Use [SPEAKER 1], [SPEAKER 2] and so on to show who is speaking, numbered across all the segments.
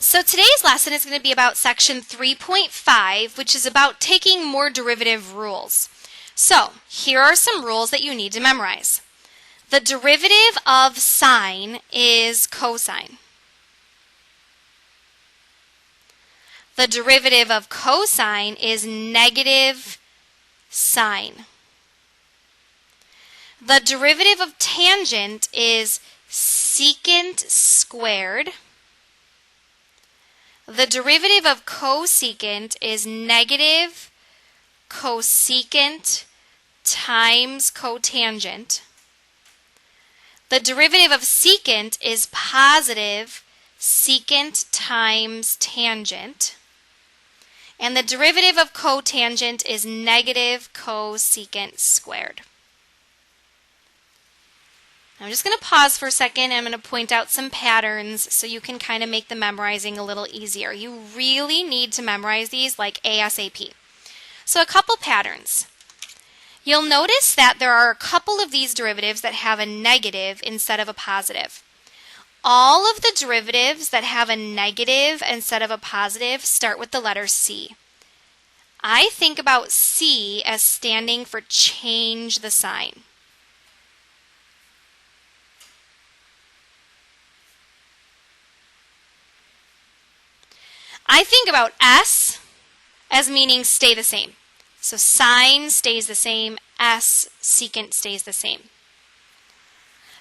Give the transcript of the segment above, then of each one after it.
[SPEAKER 1] So today's lesson is going to be about section 3.5, which is about taking more derivative rules. So here are some rules that you need to memorize. The derivative of sine is cosine. The derivative of cosine is negative sine. The derivative of tangent is secant squared. The derivative of cosecant is negative cosecant times cotangent. The derivative of secant is positive secant times tangent. And the derivative of cotangent is negative cosecant squared. I'm just going to pause for a second and I'm going to point out some patterns so you can kind of make the memorizing a little easier. You really need to memorize these like ASAP. So a couple patterns. You'll notice that there are a couple of these derivatives that have a negative instead of a positive. All of the derivatives that have a negative instead of a positive start with the letter C. I think about C as standing for change the sign. I think about S as meaning stay the same. So sine stays the same, S, secant stays the same.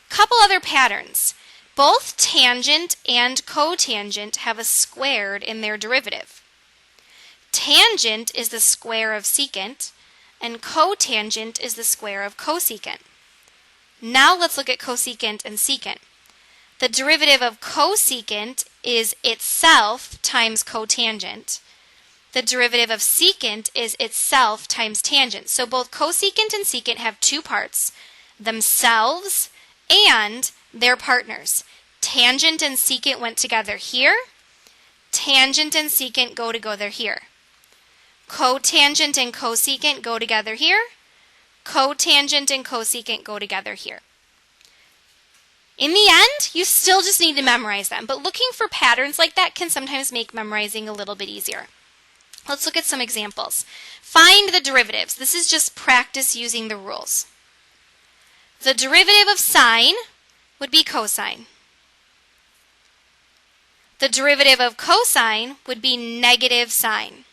[SPEAKER 1] Couple other patterns. Both tangent and cotangent have a squared in their derivative. Tangent is the square of secant, and cotangent is the square of cosecant. Now let's look at cosecant and secant. The derivative of cosecant is itself times cotangent. The derivative of secant is itself times tangent. So both cosecant and secant have two parts, themselves and their partners. Tangent and secant went together here. Tangent and secant go together here. Cotangent and cosecant go together here. Cotangent and cosecant go together here. In the end, you still just need to memorize them, but looking for patterns like that can sometimes make memorizing a little bit easier. Let's look at some examples. Find the derivatives. This is just practice using the rules. The derivative of sine would be cosine. The derivative of cosine would be negative sine.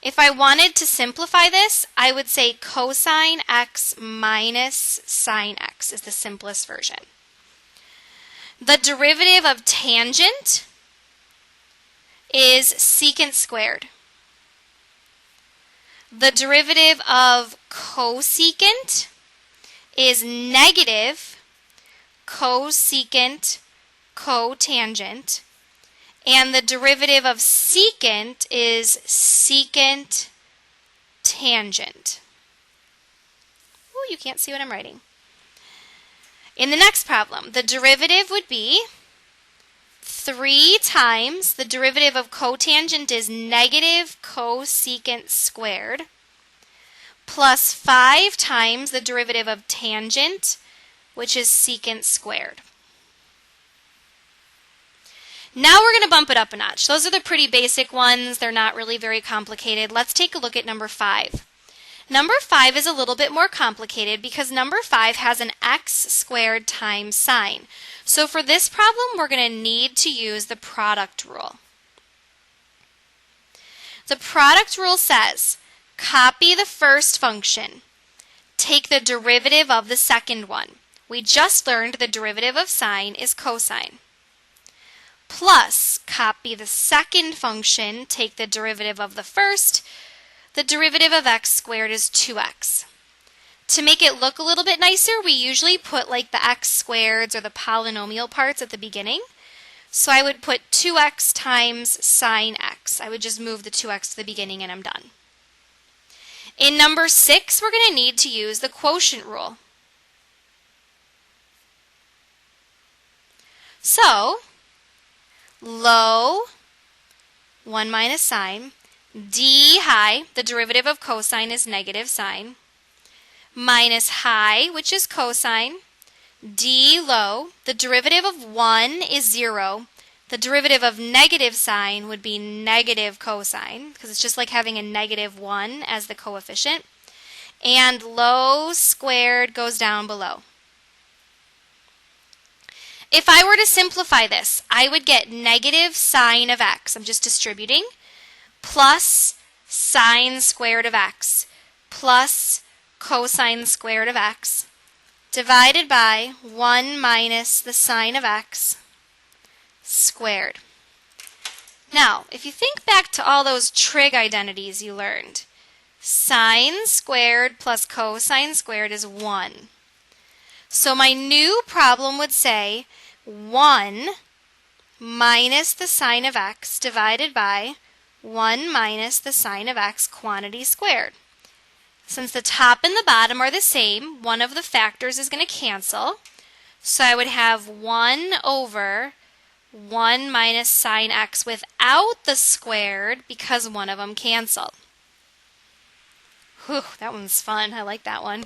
[SPEAKER 1] If I wanted to simplify this, I would say cosine x minus sine x is the simplest version. The derivative of tangent is secant squared. The derivative of cosecant is negative cosecant cotangent. And the derivative of secant is secant tangent. Ooh, you can't see what I'm writing. In the next problem, the derivative would be 3 times the derivative of cotangent is negative cosecant squared plus 5 times the derivative of tangent, which is secant squared. Now we're going to bump it up a notch. Those are the pretty basic ones. They're not really very complicated. Let's take a look at number 5. Number 5 is a little bit more complicated because number 5 has an x squared times sine. So for this problem, we're going to need to use the product rule. The product rule says, copy the first function. Take the derivative of the second one. We just learned the derivative of sine is cosine. Plus, copy the second function, take the derivative of the first. The derivative of x squared is 2x. To make it look a little bit nicer, we usually put like the x squareds or the polynomial parts at the beginning. So I would put 2x times sine x. I would just move the 2x to the beginning and I'm done. In number 6, we're going to need to use the quotient rule. So, low, 1 minus sine, d high, the derivative of cosine is negative sine, minus high, which is cosine, d low, the derivative of 1 is 0, The derivative of negative sine would be negative cosine, because it's just like having a negative 1 as the coefficient. And low squared goes down below. If I were to simplify this, I would get negative sine of x, I'm just distributing, plus sine squared of x, plus cosine squared of x, divided by 1 minus the sine of x squared. Now, if you think back to all those trig identities you learned, sine squared plus cosine squared is 1. So my new problem would say 1 minus the sine of x divided by 1 minus the sine of x quantity squared. Since the top and the bottom are the same, one of the factors is going to cancel. So I would have 1 over 1 minus sine x without the squared because one of them canceled. Whew, that one's fun. I like that one.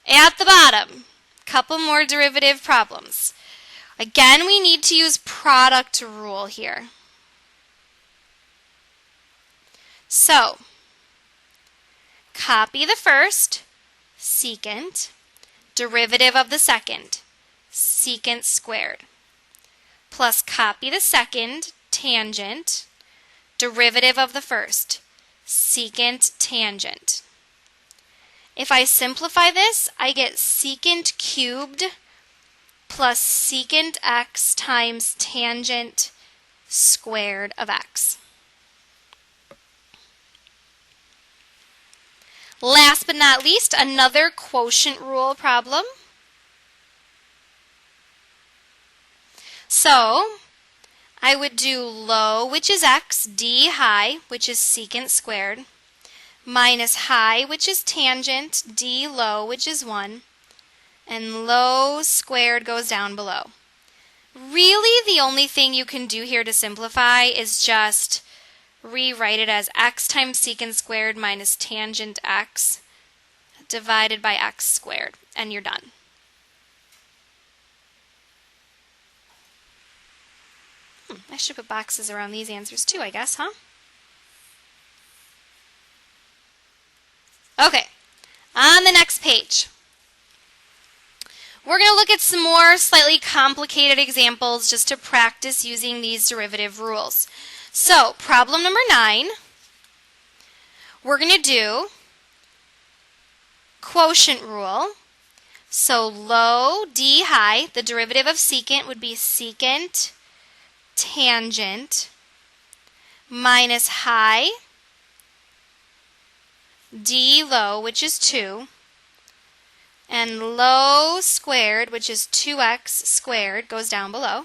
[SPEAKER 1] At the bottom, couple more derivative problems. Again, we need to use product rule here. So, copy the first, secant, derivative of the second, secant squared, plus copy the second, tangent, derivative of the first, secant tangent. If I simplify this, I get secant cubed plus secant x times tangent squared of x. Last but not least, another quotient rule problem. So, I would do low, which is x, d high, which is secant squared, minus high, which is tangent, d low, which is 1, and low squared goes down below. Really, the only thing you can do here to simplify is just rewrite it as x times secant squared minus tangent x divided by x squared, and you're done. I should put boxes around these answers too, I guess, huh? Okay, on the next page, we're going to look at some more slightly complicated examples just to practice using these derivative rules. So, problem number 9, we're going to do quotient rule. So, low, d high, the derivative of secant would be secant tangent minus high, d low, which is 2, and low squared, which is 2x squared, goes down below.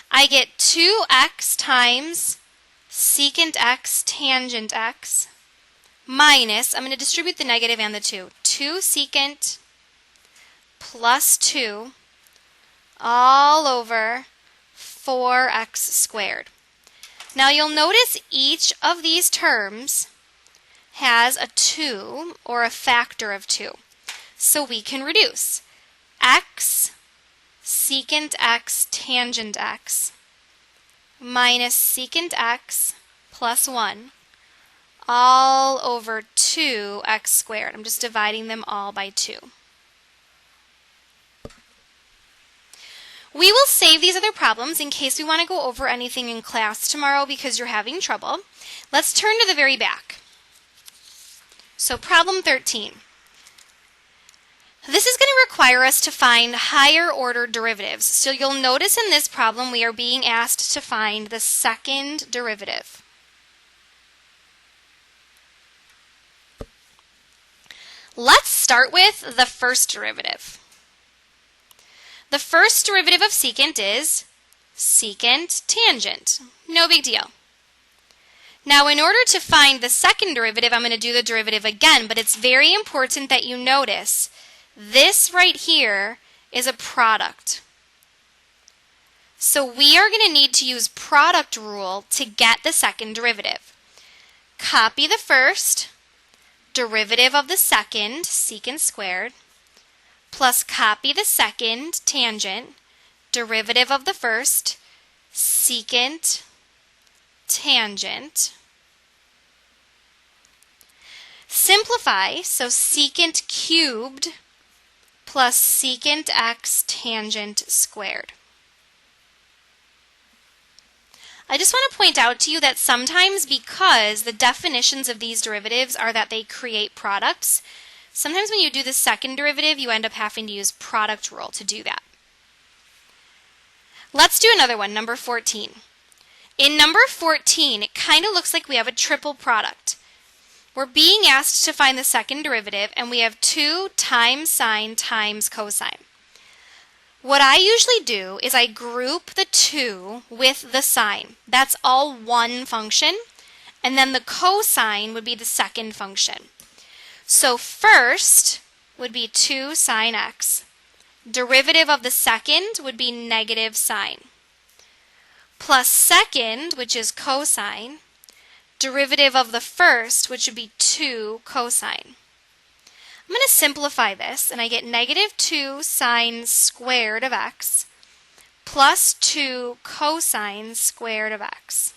[SPEAKER 1] I get 2x times secant x tangent x minus, I'm going to distribute the negative and the 2, 2 secant plus 2 all over 4x squared. Now you'll notice each of these terms has a 2 or a factor of 2. So we can reduce x secant x tangent x minus secant x plus 1 all over 2x squared. I'm just dividing them all by 2. We will save these other problems in case we want to go over anything in class tomorrow because you're having trouble. Let's turn to the very back. So problem 13. This is going to require us to find higher order derivatives. So you'll notice in this problem we are being asked to find the second derivative. Let's start with the first derivative. The first derivative of secant is secant tangent. No big deal. Now, in order to find the second derivative, I'm going to do the derivative again, but it's very important that you notice this right here is a product. So we are going to need to use product rule to get the second derivative. Copy the first, derivative of the second, secant squared, plus copy the second, tangent, derivative of the first, secant, tangent. Simplify, so secant cubed plus secant x tangent squared. I just want to point out to you that sometimes, because the definitions of these derivatives are that they create products, sometimes when you do the second derivative, you end up having to use product rule to do that. Let's do another one, number 14. In number 14, it kind of looks like we have a triple product. We're being asked to find the second derivative, and we have 2 times sine times cosine. What I usually do is I group the 2 with the sine. That's all one function, and then the cosine would be the second function. So first would be 2 sine x. Derivative of the second would be negative sine. Plus second, which is cosine. Derivative of the first, which would be 2 cosine. I'm going to simplify this, and I get negative 2 sine squared of x plus 2 cosine squared of x.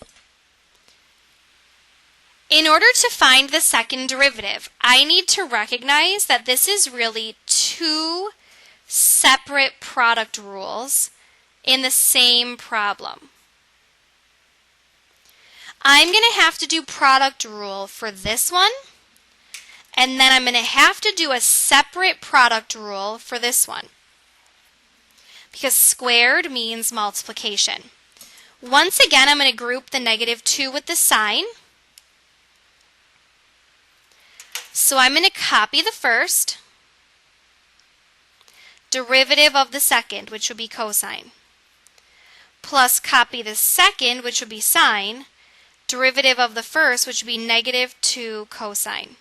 [SPEAKER 1] In order to find the second derivative, I need to recognize that this is really 2 separate product rules in the same problem. I'm going to have to do product rule for this one, and then I'm going to have to do a separate product rule for this one, because squared means multiplication. Once again, I'm going to group the negative 2 with the sign. So I'm going to copy the first, derivative of the second, which would be cosine, plus copy the second, which would be sine, derivative of the first, which would be negative 2 cosine.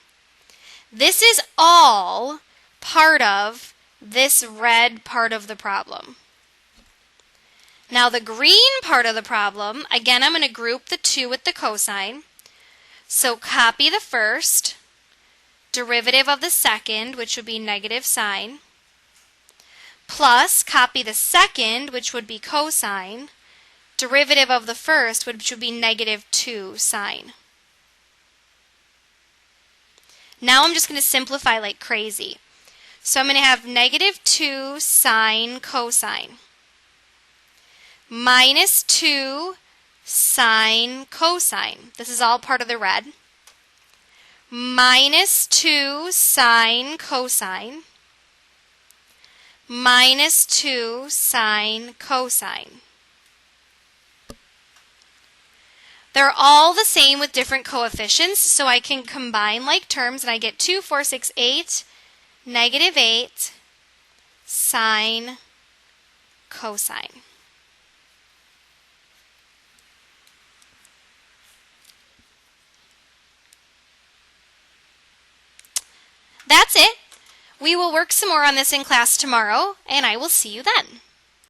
[SPEAKER 1] This is all part of this red part of the problem. Now the green part of the problem, again, I'm going to group the 2 with the cosine. So copy the first, derivative of the second, which would be negative sine, plus copy the second, which would be cosine, derivative of the first, which would be negative 2 sine. Now I'm just going to simplify like crazy. So I'm going to have negative 2 sine cosine minus 2 sine cosine. This is all part of the red. Minus 2 sine cosine minus 2 sine cosine. They're all the same with different coefficients, so I can combine like terms, and I get 2, 4, 6, 8, negative 8, sine, cosine. That's it. We will work some more on this in class tomorrow, and I will see you then.